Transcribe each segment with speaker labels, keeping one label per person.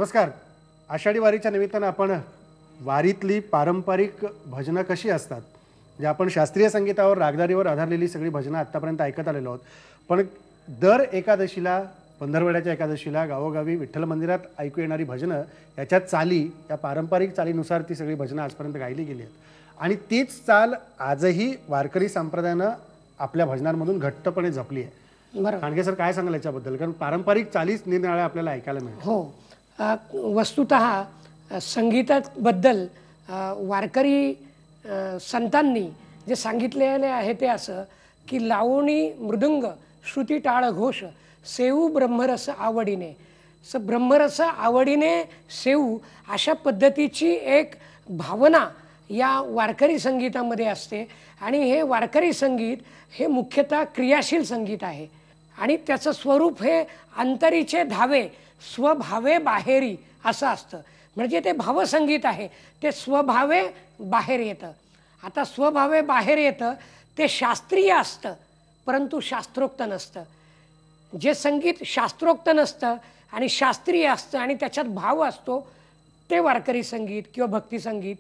Speaker 1: नमस्कार. आषाढी वारीच्या निमित्तानं आपण वारीतली पारंपरिक भजनं कशी असतात, जे आपण शास्त्रीय संगीतावर रागदारीवर आधारलेली सगळी भजनं आत्तापर्यंत ऐकत आलेलो आहोत, पण दर एकादशीला पंधरवड्याच्या एकादशीला गावोगावी विठ्ठल मंदिरात ऐकू येणारी भजनं, याच्या चाली, या पारंपरिक चालीनुसार ती सगळी भजनं आजपर्यंत गायली गेली आहेत आणि तीच चाल आजही वारकरी संप्रदायानं आपल्या भजनांमधून घट्टपणे जपली आहे.
Speaker 2: बरोबर.
Speaker 1: खांडगे सर काय सांगाल याच्याबद्दल? कारण पारंपरिक चालीच निरनिराळ्या आपल्याला ऐकायला मिळतात.
Speaker 2: हो, वस्तुतः संगीताबद्दल वारकरी संतांनी जे सांगितलेले आहे ते असं की लावणी मृदुंग श्रुती टाळ घोष सेवू ब्रह्मरस आवडीने. ब्रह्मरस आवडीने सेवू अशा पद्धतीची एक भावना या वारकरी संगीतामध्ये असते आणि हे वारकरी संगीत हे मुख्यतः क्रियाशील संगीत आहे आणि त्याचं स्वरूप हे अंतरीचे धावे स्वभावे बाहेरी असं असतं. म्हणजे ते भावसंगीत आहे, ते स्वभावे बाहेर येतं. आता स्वभावे बाहेर येतं ते शास्त्रीय असतं परंतु शास्त्रोक्त नसतं. जे संगीत शास्त्रोक्त नसतं आणि शास्त्रीय असतं आणि त्याच्यात भाव असतो ते वारकरी संगीत किंवा भक्तिसंगीत.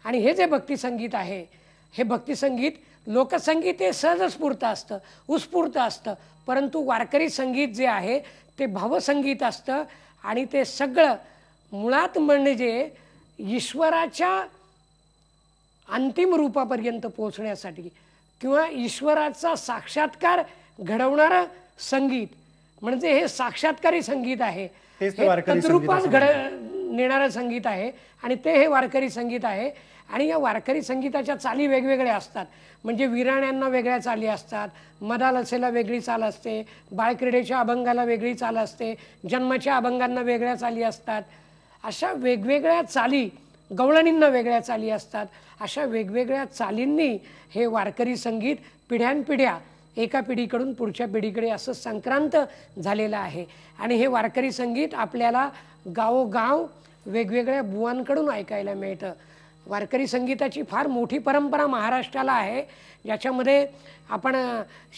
Speaker 2: आणि हे जे भक्तिसंगीत आहे हे भक्तिसंगीत लोकसंगीत हे सहजस्फूर्त असतं, उत्स्फूर्त असतं, परंतु वारकरी संगीत जे आहे ते भावसंगीत असतं आणि ते सगळं मुळात म्हणजे ईश्वराच्या अंतिम रूपापर्यंत पोहोचण्यासाठी किंवा ईश्वराचा साक्षात्कार घडवणारं संगीत म्हणजे हे साक्षात्कारी संगीत आहे, हे तद्रूपात नेणारं संगीत आहे आणि ते हे वारकरी संगीत आहे. आणि या वारकरी संगीताच्या चाली वेगवेगळ्या असतात. म्हणजे विराण्यांना वेगळ्या चाली असतात, मदालसेला वेगळी चाल असते, बाळक्रीडेच्या अभंगाला वेगळी चाल असते, जन्माच्या अभंगांना वेगळ्या चाली असतात. अशा वेगवेगळ्या चाली, गवळणींना वेगळ्या चाली असतात. अशा वेगवेगळ्या चालींनी हे वारकरी संगीत पिढ्यानपिढ्या एका पिढीकडून पुढच्या पिढीकडे असं संक्रांत झालेलं आहे. आणि हे वारकरी संगीत आपल्याला गावोगाव वेगवेगळ्या बुवांकडून ऐकायला मिळतं. वारकरी संगीताची फार मोठी परंपरा महाराष्ट्राला आहे, ज्याच्यामध्ये आपण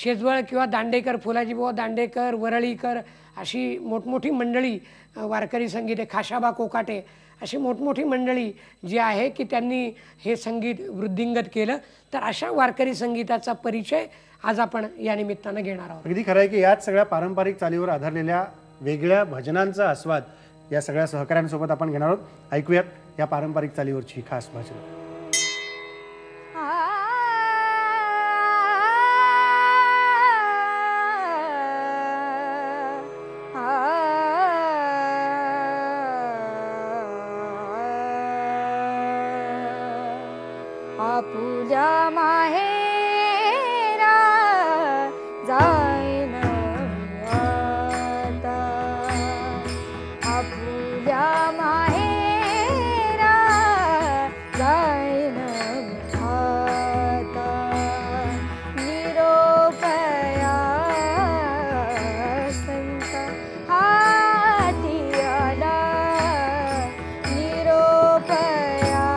Speaker 2: शेजवळ किंवा दांडेकर, फुलाजीबुवा दांडेकर, वरळीकर अशी मोठमोठी मंडळी वारकरी संगीत आहे, खाशाबा कोकाटे अशी मोठमोठी मंडळी जी आहे की त्यांनी हे संगीत वृद्धिंगत केलं. तर अशा वारकरी संगीताचा परिचय आज आपण या निमित्तानं घेणार आहोत.
Speaker 1: अगदी खरं आहे की याच सगळ्या पारंपरिक चालीवर आधारलेल्या वेगळ्या भजनांचा आस्वाद या सगळ्या सहकाऱ्यांसोबत आपण घेणार आहोत. ऐकूयात या पारंपरिक चालीवरची खास भजन.
Speaker 3: आपुल्या माहेरा जाईन आता, आपुल्या माहेरा जाईन आता, निरोपया संत हाती आला, निरोपया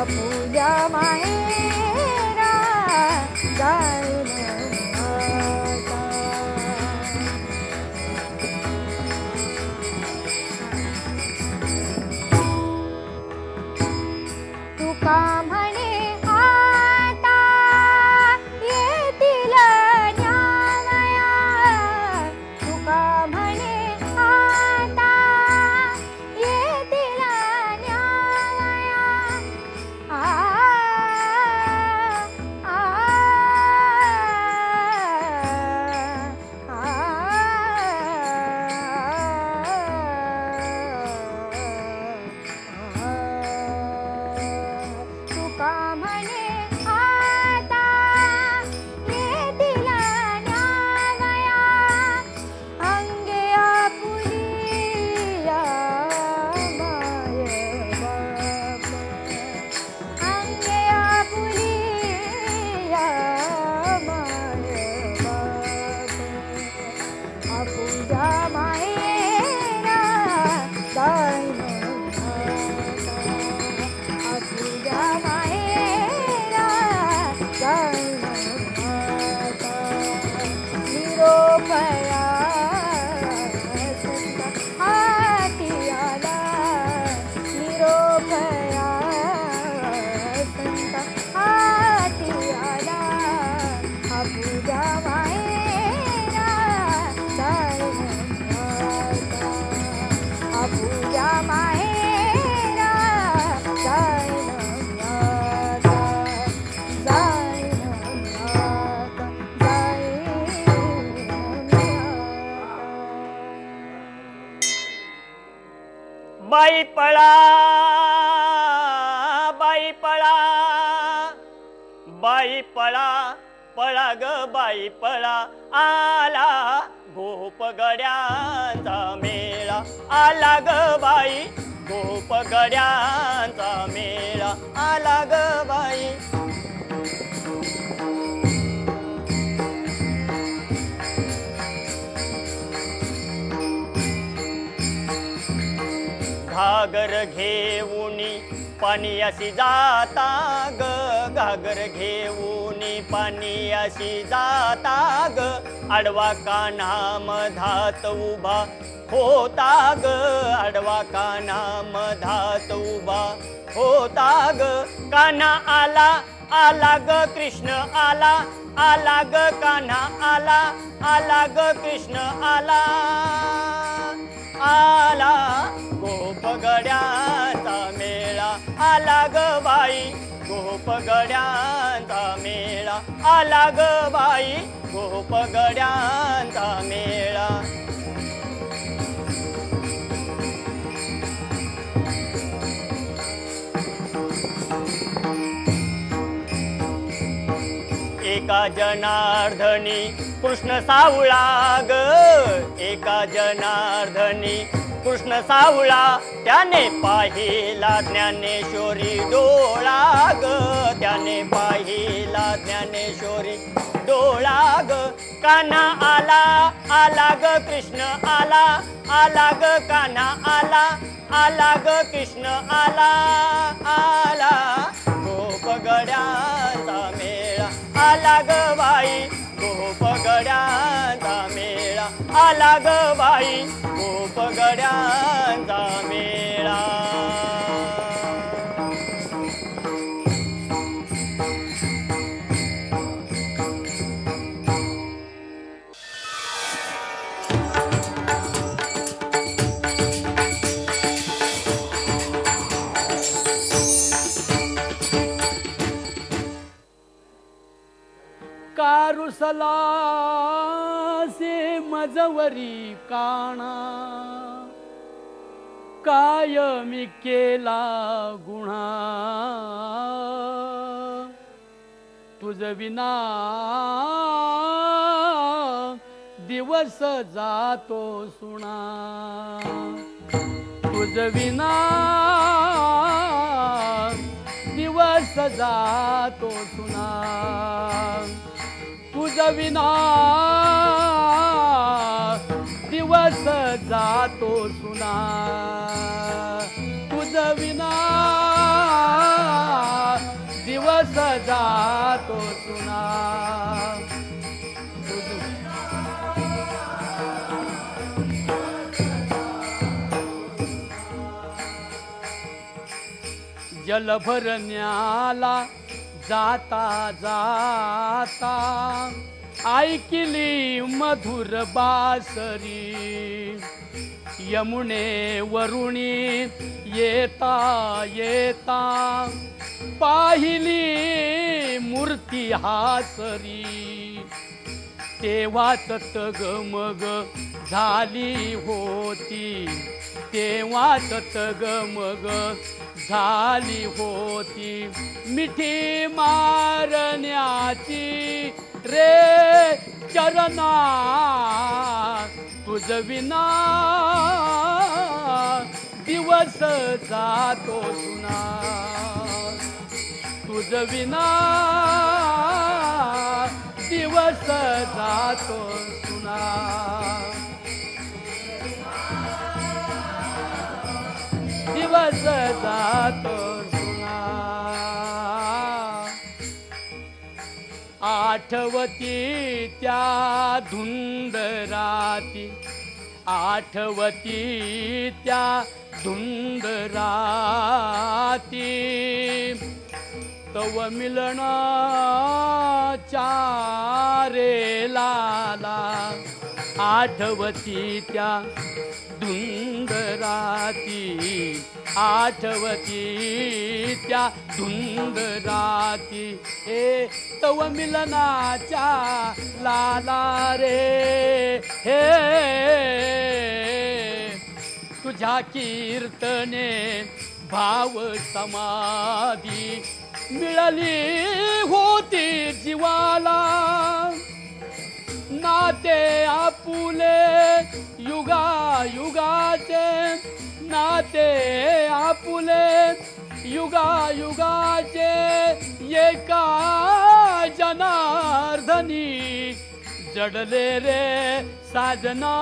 Speaker 3: आपुल्या माहेरा जाईन आता. तुका म्हणे आता येतील न्यावया. तुका म्हणे आता येतील न्यावया. आ आ तुका म्हणे आता येतील न्यावया. अंगे आपुलिया माय बाप. अंगे आपुलिया माय बाप. आपुल्या माहेरा जाईन आता. आपुल्या माहेरा जाईन आता. निरोपया संत हाती आला. निरोपया संत हाती आला. आपुल्या माहेरा जाईन आता. आपुल्या माहेरा जाईन आता. जाईन आता. जाईन आता.
Speaker 4: बाई पळा बाई पळा बाई पळा पळा ग बाई पळा. आला गोपगड्यांचा मेळा. आला ग बाई गोपगड्यांचा मेळा. आला ग बाई. घागर घेऊनी पाणी अशी जाता ग. घागर घेऊनी पाणी अशी जाता ग. आडवा कान्हा मधात उभा होता ग. आडवा कान्हा मधात उभा होता ग. कान्हा आला आला ग कृष्ण आला. आला ग कान्हा आला. आला ग कृष्ण आला. आला गोपगड्यांचा मेळा. आला ग बाई गोपगड्यांचा मेळा. आला ग बाई गोपगड्यांचा मेळा. एका जनार्दनी कृष्ण सावळा ग. एका जनार्दनी कृष्ण सावळा. त्याने पाहिला ज्ञानेश्वरी डोळा ग. त्याने पाहिला ज्ञानेश्वरी डोळा ग. कान्हा आला आला ग कृष्ण आला. आला ग कान्हा आला. आला ग कृष्ण आला. आला गोपगड्यांचा मेळा. आला ग बाई गोपगड्यांचा मेळा. आला ग बाई गोपगड्यांचा मेळा.
Speaker 5: कारुसला से मजवरी काणा. काय मी केला गुन्हा. तुझ विना दिवस जातो सुना. तुझ विना दिवस जातो सुना. तुझ विना दिवस जातो सुना. तुझ विना जातो सुना. जल भरण्याला जाता जाता ऐकली मधुर बासरी. यमुने वरुणी येता येता पाहिली मूर्ती हासरी. तेव्हाच तगमग झाली होती, तेव्हाच तगमग झाली होती. मिठी मारण्याची रे चरणा, तुझ विना दिवस जातो सुना. तुझ विना दिवस जातो सुना. दिवस जातो सुना. आठवती त्या धुंद राती, आठवती त्या धुंद राती. तव मिलनाच्या रे लाला, आठवती त्या धुंद राती, आठवती त्या धुंद राती. हे तव मिलनाच्या लाला रे हे, तुझ्या कीर्तने भाव समाधी मिळाली होती जीवाला. नाते आपुले युगा युगाचे, नाते आपुले युगा युगाचे. एका जनार्दनी जडले रे साजना,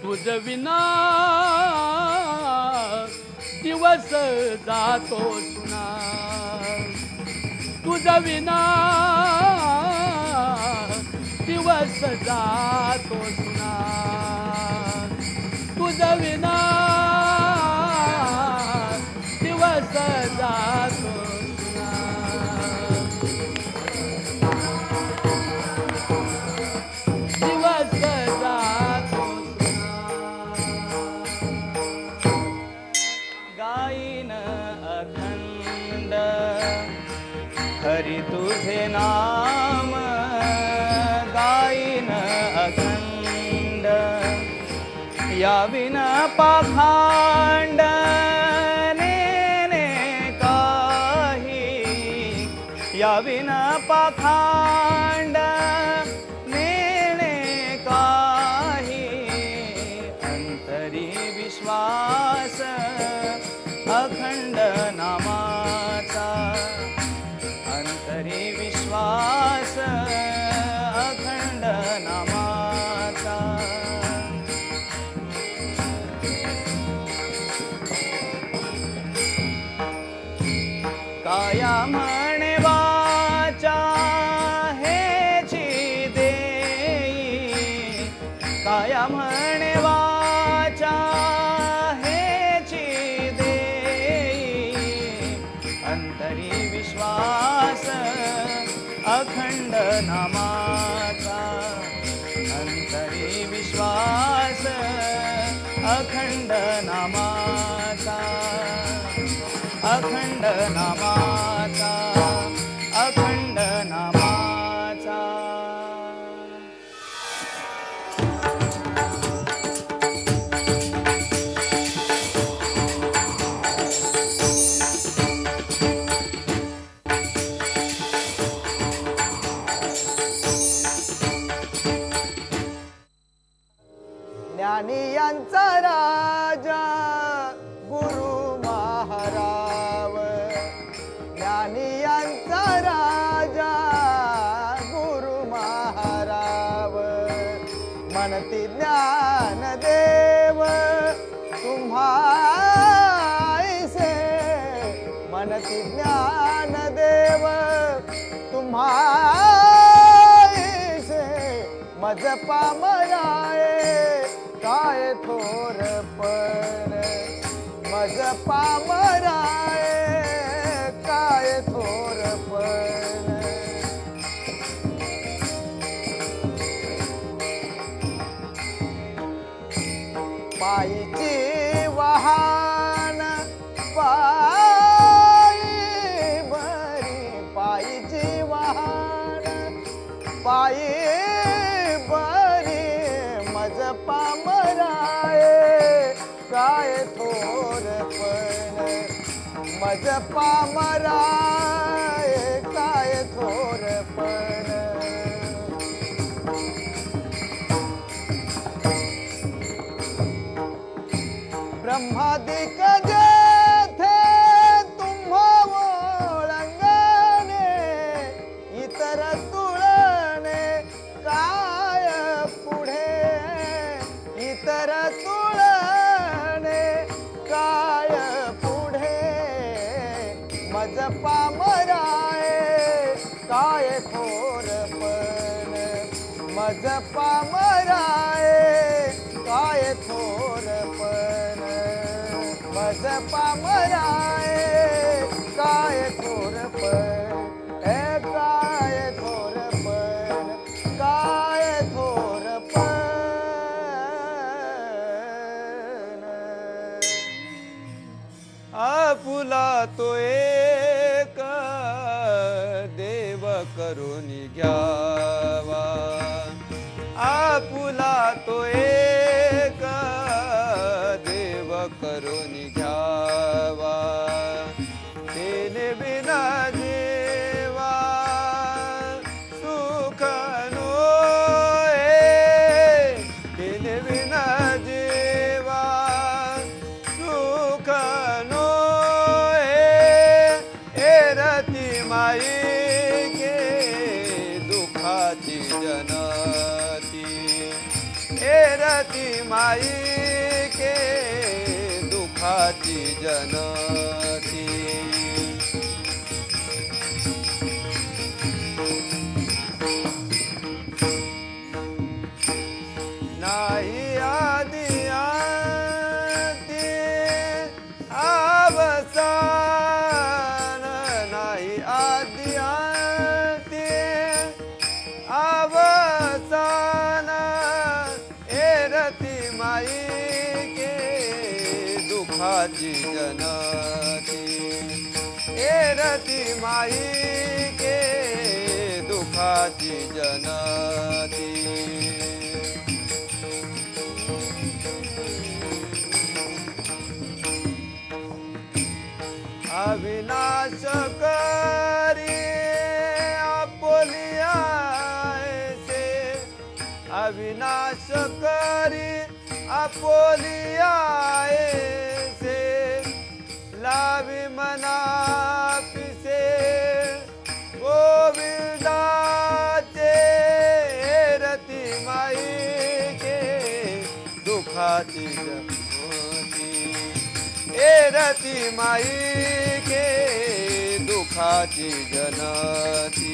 Speaker 5: तुझ विना दिवस जातो सुना. तुझ विना दिवस जातो सुना. तुझ विना दिवस जातो सुना. दिवस जातो सुना.
Speaker 4: गाईन अखंड हरी तुझे नाम, गाईन अखंड याविन पाखांड नेने काही. याविन पाखांड नेने काही. अंतरी विश्वास अखंड नामाचा, अंतरी विश्वास अखंड नामाचा. काया म्हणे वाचा हेची देई, काया म्हणे वाचा हेची देई. अंतरी विश्वास अखंड नामाचा, अंतरी विश्वास अखंड नामाचा, अखंड नामाचा, अखंड नामाचा.
Speaker 6: ज्ञानियांचा राजा गुरु महाराव, ज्ञानियांचा राजा गुरु महाराव. म्हणती ज्ञान देव तुम्हासे, म्हणती ज्ञान देव तुम्हाईसे मज पामराये काय थोरपण मज पामराये काय थोरपण पायीची वाहन पायी बरी पायीची वाहन पायी बरी मज पामराये काय थोरपण मज पामराये काय थोरपण ब्रह्मादिक जेथे तुम्हा ओळंगणे इतर तुळणे काय पुढे इतर तुळणे काय पुढे मज पामराये काय थोरपण मज पामराये काय थोरपण मज पामराये काय थोरपण काय थोरपण काय थोरपण आपुला तो एक देव करून घ्यावा आपुला तो एक देव करून घ्यावा तेने बिना जीवा सुख नोए तेने बिना जीवा सुख नोए एरती माई के दुखाची जनती एरती माई के दुखाची जनती नाही आदि अंती अवसान नाही आदि अंती अवसान एरती माई के दुखाची जनती एरती माई के दुखाची जनती अविनाश करी आपोलिया से अविनाश करी आपोलिया से लावी मना पिसे गोविंदाचे रती माई के दुखाची जनती एरती माई के दुखाची जनती